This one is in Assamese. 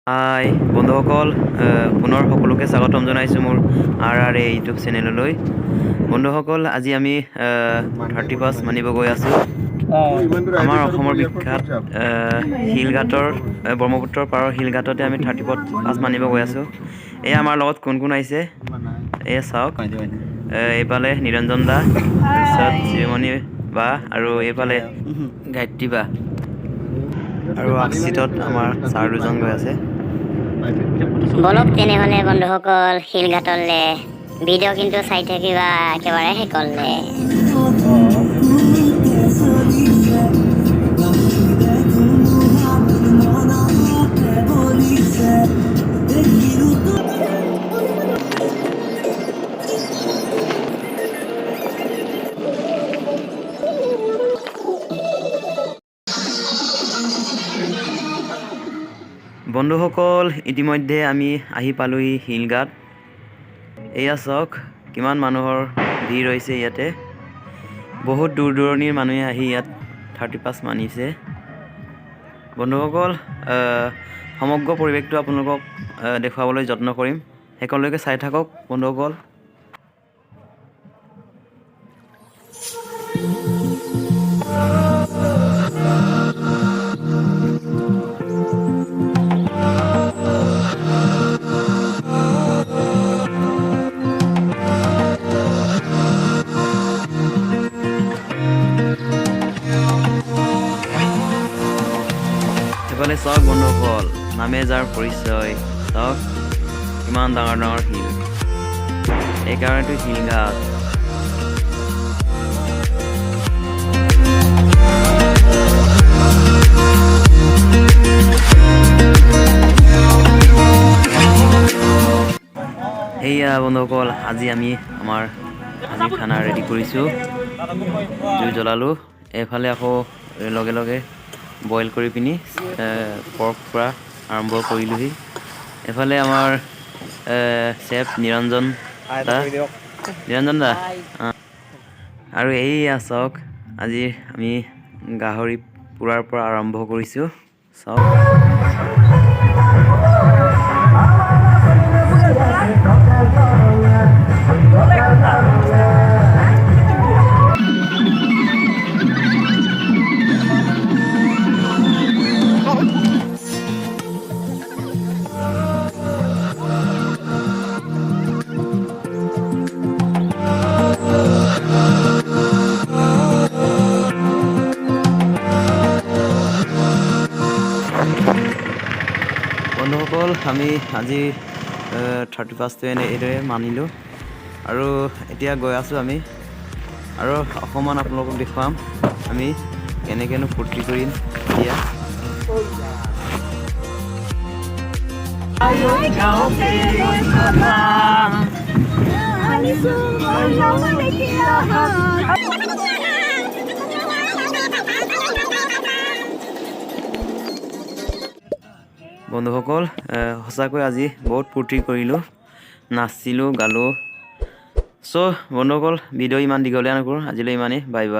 হাই বন্ধুসকল, পুনৰ সকলোকে স্বাগতম জনাইছোঁ মোৰ RRA ইউটিউব চেনেললৈ। বন্ধুসকল, আজি আমি 35 মানিব গৈ আছোঁ। আমাৰ অসমৰ বিখ্যাত শিলঘাটৰ ব্ৰহ্মপুত্ৰৰ পাৰৰ শিলঘাটতে আমি 35 মানিব গৈ আছোঁ। এয়া আমাৰ লগত কোন কোন আহিছে এয়া চাওক। এইফালে নিৰঞ্জন দা, তাৰপিছত শ্ৰীমণি বা, আৰু এইফালে গায়ত্ৰী বা, আৰু আগচিটত আমাৰ ছাৰ দুজন গৈ আছে। বলক তেনেহ'লে বন্ধুসকল শিলঘাটলে ভিডিঅ' কিন্তু চাই থাকিবা একেবাৰে শেষলে। বন্ধুসকল, ইতিমধ্যে আমি আহি পালোহি শিলঘাট। এয়া চাওক কিমান মানুহৰ ভিৰ হৈছে ইয়াতে। বহুত দূৰ দূৰণিৰ মানুহে আহি ইয়াত 35 মানিছে। বন্ধুসকল, সমগ্ৰ পৰিৱেশটো আপোনালোকক দেখুৱাবলৈ যত্ন কৰিম। শেষলৈকে চাই থাকক বন্ধুসকল। এইফালে চাওক বন্ধুসকল, নামে যাৰ পৰিচয়, চাওক কিমান ডাঙৰ ডাঙৰ শিল। এইকাৰণেতো শিলঘাট। এইয়া বন্ধুসকল, আজি আমি আমাৰ খানা ৰেডি কৰিছোঁ। জুই জ্বলালোঁ। এইফালে আকৌ লগে লগে বইল কৰি পিনি পৰ্ক পৰা আৰম্ভ কৰিলোঁহি। এইফালে আমাৰ চেফ নিৰঞ্জন দা, আৰু এইয়া চাওক, আজি আমি গাহৰি পোৰাৰ পৰা আৰম্ভ কৰিছোঁ। চাওক বন্ধুসকল, আমি আজি 35টো এইদৰে মানিলোঁ, আৰু এতিয়া গৈ আছোঁ আমি। আৰু অকণমান আপোনালোকক দেখুৱাম আমি কেনেকৈনো ফূৰ্তি কৰিম এতিয়া। বন্ধুসকল, সঁচাকৈ আজি বহুত ফূৰ্তি কৰিলোঁ, নাচিলোঁ, গালোঁ। চ' বন্ধুসকল, ভিডিঅ' ইমান দীঘলীয়া নকৰোঁ, আজিলৈ ইমানেই। Bye bye.